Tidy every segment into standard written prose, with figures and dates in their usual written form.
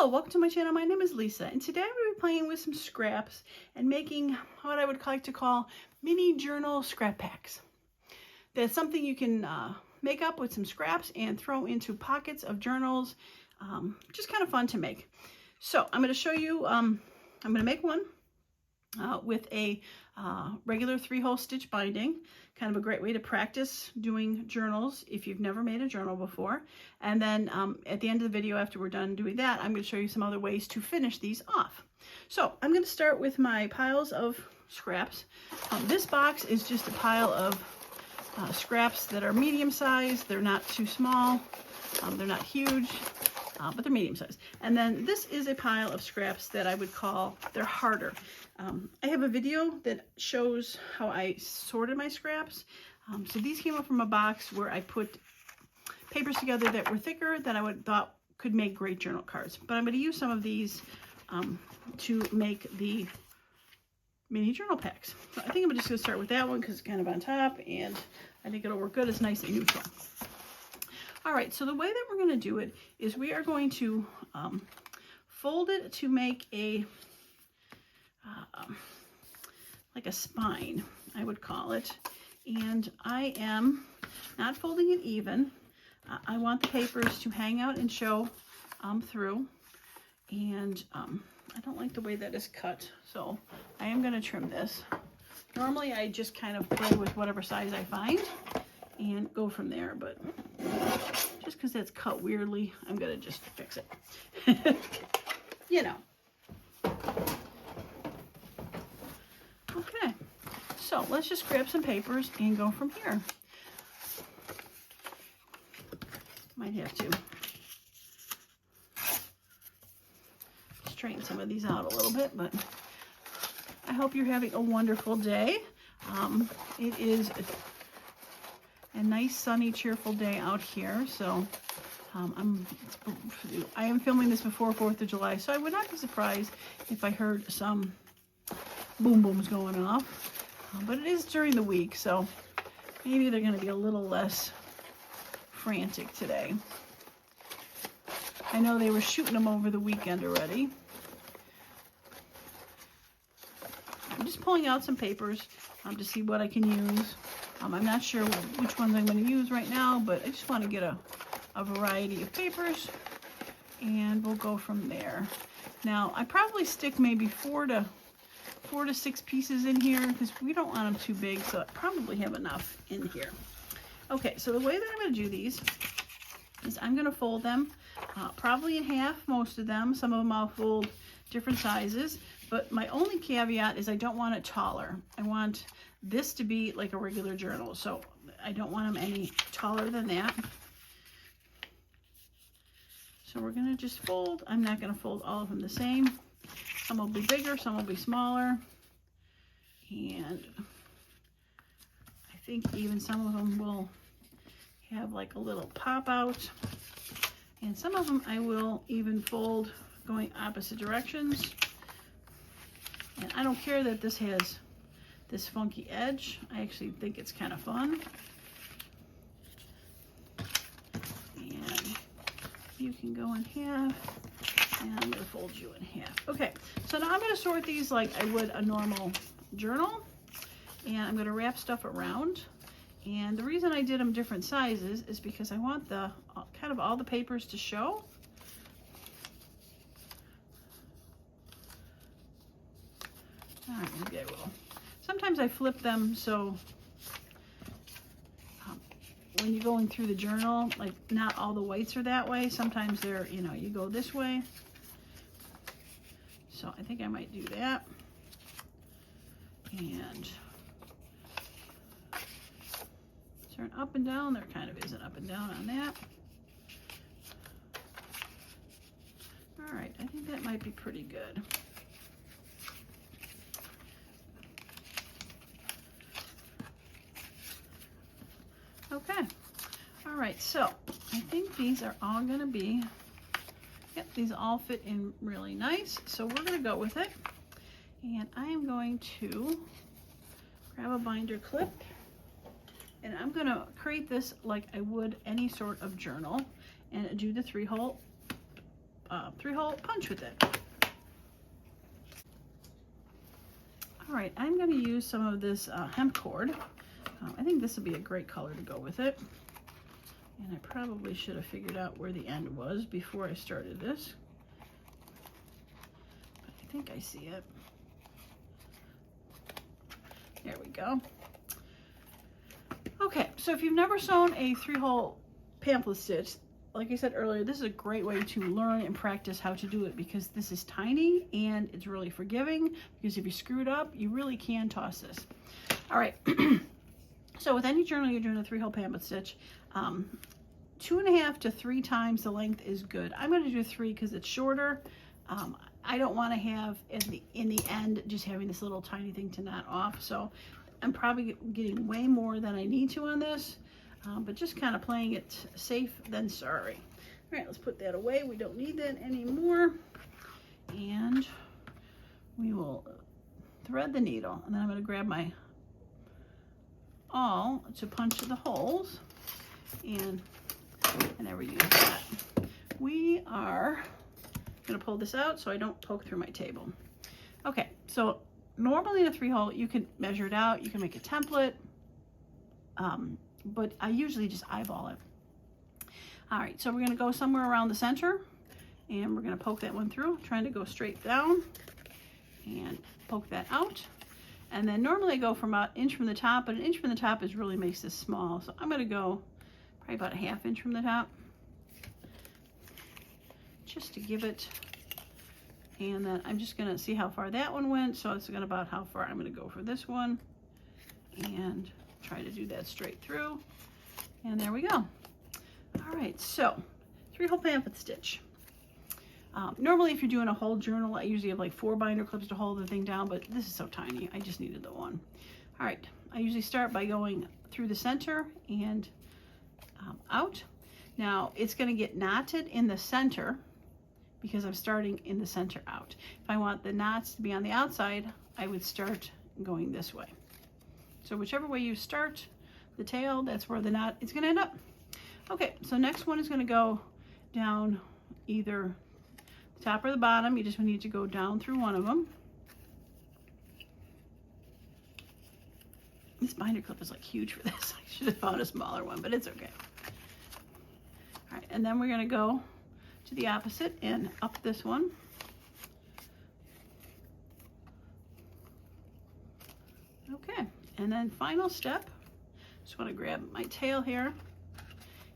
Hello, welcome to my channel. My name is Lisa, and today I'm going to be playing with some scraps and making what I would like to call mini journal scrap packs. That's something you can make up with some scraps and throw into pockets of journals. Just kind of fun to make. So I'm going to show you, I'm going to make one with a regular 3-hole stitch binding. Kind of a great way to practice doing journals if you've never made a journal before. And then at the end of the video, after we're done doing that, I'm going to show you some other ways to finish these off. So I'm going to start with my piles of scraps. This box is just a pile of scraps that are medium sized. They're not too small. They're not huge, but they're medium sized. And then this is a pile of scraps that I would call, they're harder. I have a video that shows how I sorted my scraps. So these came up from a box where I put papers together that were thicker that I thought could make great journal cards. But I'm going to use some of these to make the mini journal packs. So I think I'm just going to start with that one because it's kind of on top and I think it'll work good. It's nice and neutral. All right, so the way that we're going to do it is we are going to fold it to make a like a spine, I would call it. And I am not folding it even. I want the papers to hang out and show through. And I don't like the way that is cut, so I am going to trim this. Normally I just kind of play with whatever size I find and go from there, but just because that's cut weirdly, I'm going to just fix it. You know. Okay, so let's just grab some papers and go from here. Might have to straighten some of these out a little bit, but I hope you're having a wonderful day. It is a nice, sunny, cheerful day out here, so I am filming this before 4th of July, so I would not be surprised if I heard some boom booms going off, but it is during the week, so maybe they're going to be a little less frantic today. I know they were shooting them over the weekend already. I'm just pulling out some papers to see what I can use. I'm not sure which ones I'm going to use right now, but I just want to get a variety of papers, and we'll go from there. Now, I probably stick maybe 4 to 6 pieces in here because we don't want them too big, so I probably have enough in here. Okay, so the way that I'm going to do these is I'm going to fold them probably in half, most of them. Some of them I'll fold different sizes, but my only caveat is I don't want it taller. I want this to be like a regular journal, so I don't want them any taller than that. So we're going to just fold. I'm not going to fold all of them the same. Some will be bigger, some will be smaller, and I think even some of them will have like a little pop out, and some of them I will even fold going opposite directions. And I don't care that this has this funky edge. I actually think it's kind of fun. And you can go in half. And I'm going to fold you in half. Okay, so now I'm going to sort these like I would a normal journal. And I'm going to wrap stuff around. And the reason I did them different sizes is because I want the kind of all the papers to show. All right, maybe I will. Sometimes I flip them so when you're going through the journal, like not all the whites are that way. Sometimes they're, you know, you go this way. So I think I might do that. And turn up and down. There kind of is an up and down on that. All right, I think that might be pretty good. Okay, all right, so I think these are all going to be, yep, these all fit in really nice, so we're going to go with it. And I am going to grab a binder clip, and I'm going to create this like I would any sort of journal, and do the 3-hole 3-hole punch with it. All right, I'm going to use some of this hemp cord. I think this would be a great color to go with it. And I probably should have figured out where the end was before I started this. But I think I see it. There we go. Okay, so if you've never sewn a 3-hole pamphlet stitch, like I said earlier, this is a great way to learn and practice how to do it, because this is tiny and it's really forgiving, because if you screw it up, you really can toss this. All right. So with any journal you're doing a 3-hole pamphlet stitch, 2.5 to 3 times the length is good. I'm going to do 3 because it's shorter. I don't want to have in the end just having this little tiny thing to knot off. So I'm probably getting way more than I need to on this. But just kind of playing it safe than sorry. All right, let's put that away. We don't need that anymore. And we will thread the needle. And then I'm going to grab my awl to punch the holes. And I never use that. We are going to pull this out so I don't poke through my table. Okay, so normally in a 3-hole, you can measure it out. You can make a template. But I usually just eyeball it. All right, so we're going to go somewhere around the center, and we're going to poke that one through, trying to go straight down and poke that out. And then normally I go from about 1 inch from the top, but 1 inch from the top really makes this small. So I'm going to go probably about 1/2 inch from the top, just to give it. And then I'm just going to see how far that one went. So it's about how far I'm going to go for this one, and try to do that straight through. And there we go. All right, so 3-hole pamphlet stitch. Normally if you're doing a whole journal, I usually have like 4 binder clips to hold the thing down, but this is so tiny, I just needed the one. All right, I usually start by going through the center and out. Now it's going to get knotted in the center because I'm starting in the center out. If I want the knots to be on the outside, I would start going this way. So whichever way you start the tail, that's where the knot is going to end up. Okay, so next one is going to go down either the top or the bottom. You just need to go down through one of them. This binder clip is like huge for this. I should have found a smaller one, but it's okay. All right, and then we're going to go to the opposite and up this one. Okay, and then final step, just want to grab my tail here,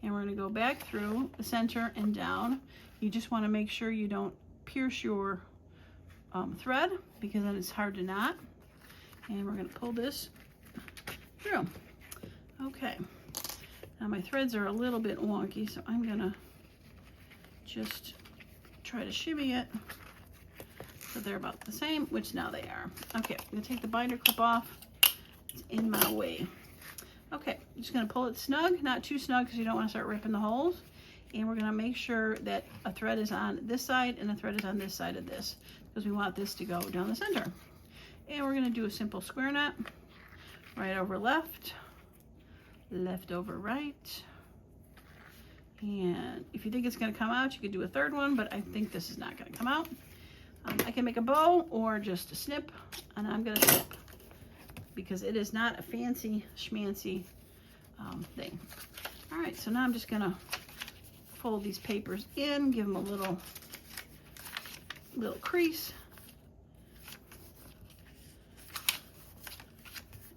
and we're going to go back through the center and down. You just want to make sure you don't pierce your thread, because then it's hard to knot. And we're going to pull this through. Okay, now my threads are a little bit wonky, so I'm going to just try to shimmy it so they're about the same, which now they are. Okay, I'm going to take the binder clip off. It's in my way. Okay, I'm just going to pull it snug, not too snug because you don't want to start ripping the holes. And we're going to make sure that a thread is on this side and a thread is on this side of this, because we want this to go down the center. And we're going to do a simple square knot. Right over left, left over right. And if you think it's going to come out, you could do a third one, but I think this is not going to come out. I can make a bow or just a snip, and I'm going to snip because it is not a fancy schmancy thing. All right, so now I'm just going to fold these papers in, give them a little crease.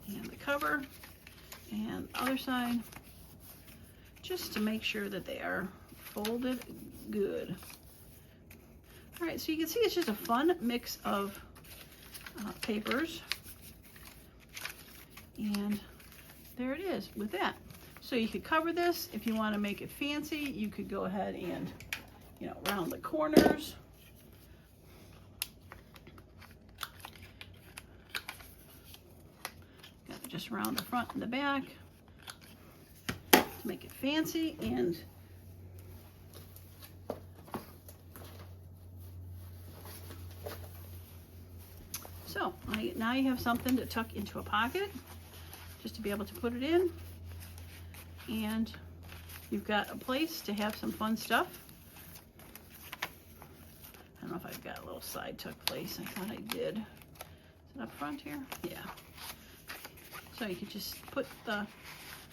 And the cover and the other side, just to make sure that they are folded good. All right, so you can see it's just a fun mix of papers. And there it is with that. So you could cover this. If you want to make it fancy, you could go ahead and, round the corners. Got to just round the front and the back to make it fancy. And so now you have something to tuck into a pocket, just to be able to put it in. And you've got a place to have some fun stuff. if I've got a little side tuck place. I thought I did. Is it up front here? Yeah. So you can just put the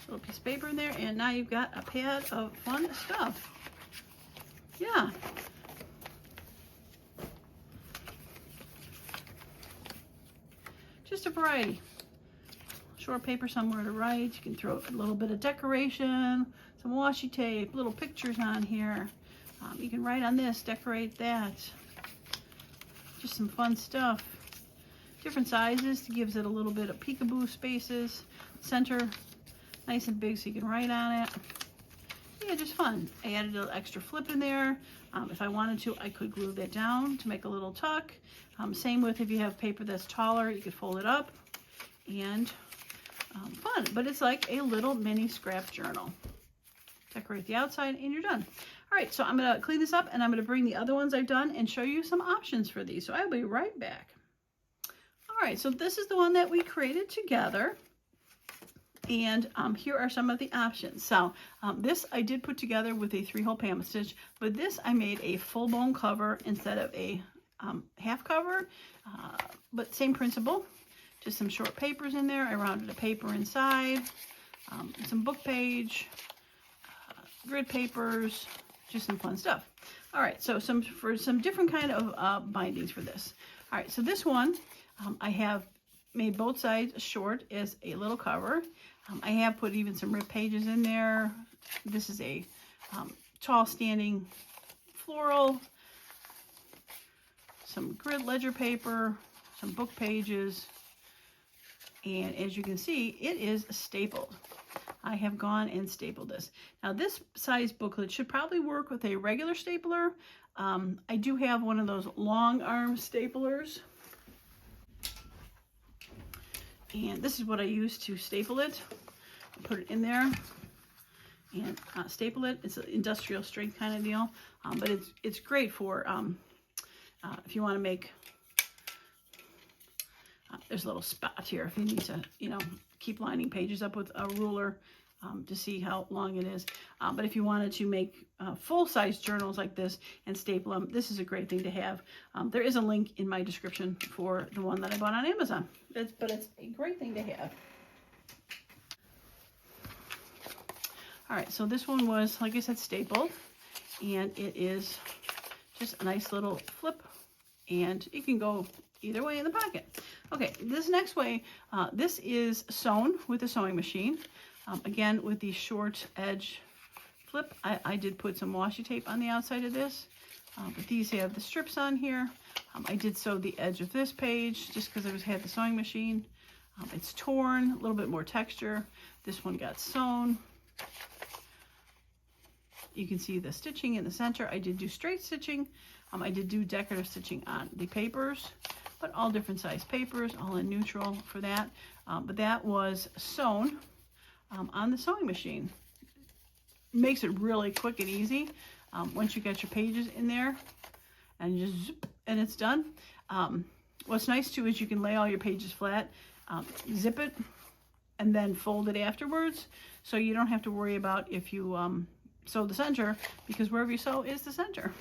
little piece of paper in there, and now you've got a pad of fun stuff. Yeah. Just a variety. Short paper somewhere to write. You can throw a little bit of decoration, some washi tape, little pictures on here. You can write on this, decorate that. Just some fun stuff. Different sizes gives it a little bit of peekaboo spaces. Center nice and big so you can write on it. Yeah, just fun. I added a little extra flip in there. If I wanted to, I could glue that down to make a little tuck. Same with if you have paper that's taller, you could fold it up. And fun, but it's like a little mini scrap journal. Decorate the outside and you're done. All right, so I'm gonna clean this up and I'm gonna bring the other ones I've done and show you some options for these. So I'll be right back. All right, so this is the one that we created together. And here are some of the options. So this I did put together with a 3-hole Pamma stitch, but this I made a full-blown cover instead of a half cover, but same principle. Just some short papers in there. I rounded a paper inside, some book page, grid papers, just some fun stuff. All right, so for some different kind of bindings for this. All right, so this one I have made both sides short as a little cover. I have put even some ripped pages in there. This is a tall standing floral, some grid ledger paper, some book pages, and as you can see, it is stapled. I have gone and stapled this. Now this size booklet should probably work with a regular stapler. I do have one of those long arm staplers. And this is what I use to staple it. Put it in there and staple it. It's an industrial strength kind of deal, but it's great for if you want to make. There's a little spot here if you need to, keep lining pages up with a ruler to see how long it is. But if you wanted to make full-size journals like this and staple them, this is a great thing to have. There is a link in my description for the one that I bought on Amazon. But it's a great thing to have. All right, so this one was, like I said, stapled, and it is just a nice little flip, and it can go either way in the pocket. Okay, this next way, this is sewn with a sewing machine. Again, with the short edge flip, I did put some washi tape on the outside of this, but these have the strips on here. I did sew the edge of this page just because I had the sewing machine. It's torn, a little bit more texture. This one got sewn. You can see the stitching in the center. I did do straight stitching. I did do decorative stitching on the papers, but all different size papers, all in neutral for that. But that was sewn on the sewing machine. Makes it really quick and easy once you get your pages in there, and you just zip, and it's done. What's nice too is you can lay all your pages flat, zip it, and then fold it afterwards, so you don't have to worry about if you sew the center, because wherever you sew is the center.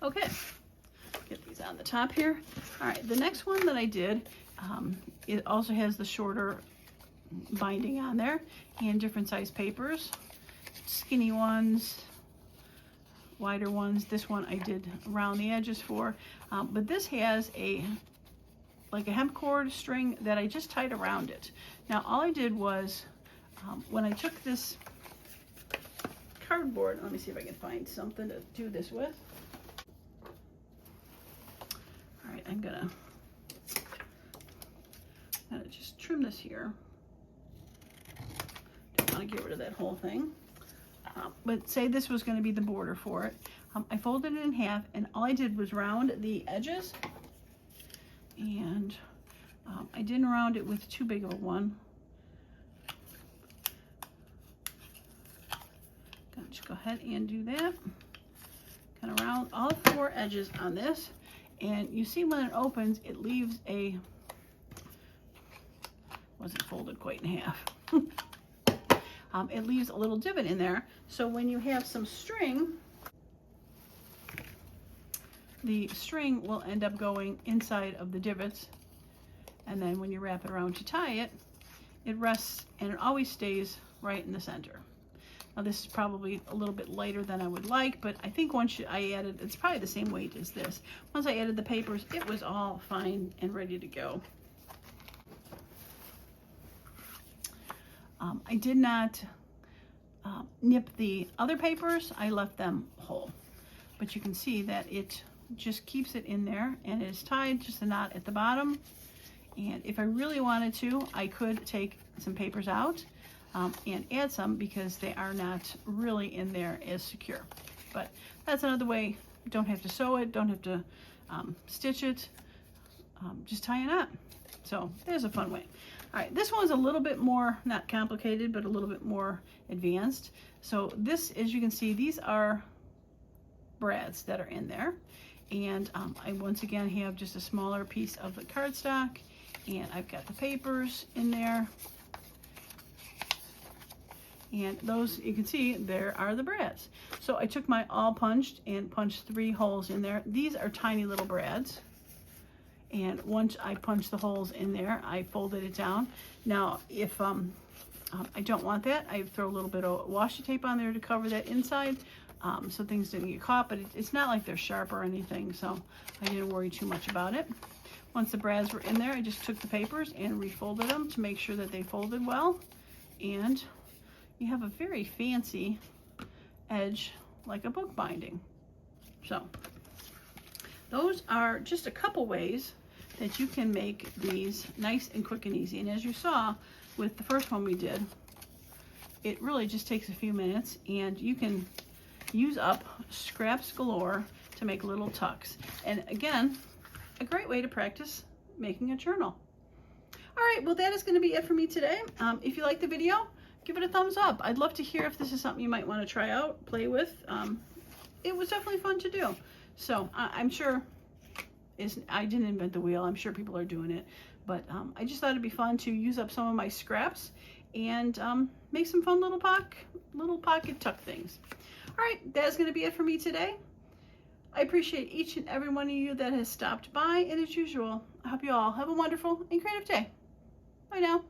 Okay, get these on the top here. All right, the next one that I did, it also has the shorter binding on there and different size papers, skinny ones, wider ones. This one I did around the edges for, but this has like a hemp cord string that I just tied around it. Now all I did was, when I took this cardboard, let me see if I can find something to do this with. All right, I'm gonna just trim this here. Don't want to get rid of that whole thing. But say this was going to be the border for it. I folded it in half, and all I did was round the edges. And I didn't round it with too big of a one. Gonna just go ahead and do that. Kind of round all 4 edges on this. And you see when it opens, it leaves a, wasn't folded quite in half. It leaves a little divot in there. So when you have some string, the string will end up going inside of the divots, and then when you wrap it around to tie it, it rests and it always stays right in the center. Now this is probably a little bit lighter than I would like, but I think once I added, it's probably the same weight as this. Once I added the papers, it was all fine and ready to go. I did not nip the other papers. I left them whole, but you can see that it just keeps it in there, and it is tied just a knot at the bottom. And if I really wanted to, I could take some papers out and add some, because they are not really in there as secure. But that's another way. Don't have to sew it, don't have to stitch it, just tie a knot. So there's a fun way. All right, this one's a little bit more, not complicated, but a little bit more advanced. So this, as you can see, these are brads that are in there. And I once again have just a smaller piece of the cardstock, and I've got the papers in there. And those, you can see, there are the brads. So I took my all punched and punched 3 holes in there. These are tiny little brads. And once I punched the holes in there, I folded it down. Now, if I don't want that, I throw a little bit of washi tape on there to cover that inside, so things didn't get caught, but it's not like they're sharp or anything, so I didn't worry too much about it. Once the brads were in there, I just took the papers and refolded them to make sure that they folded well. And you have a very fancy edge, like a book binding. So those are just a couple ways that you can make these nice and quick and easy. And as you saw with the first one we did, it really just takes a few minutes, and you can use up scraps galore to make little tucks. And again, a great way to practice making a journal. All right, well, that is going to be it for me today. If you like the video, give it a thumbs up. I'd love to hear if this is something you might want to try out, play with. It was definitely fun to do. So I'm sure I didn't invent the wheel. I'm sure people are doing it. But I just thought it'd be fun to use up some of my scraps and make some fun little pocket tuck things. All right, that's going to be it for me today. I appreciate each and every one of you that has stopped by. And as usual, I hope you all have a wonderful and creative day. Bye now.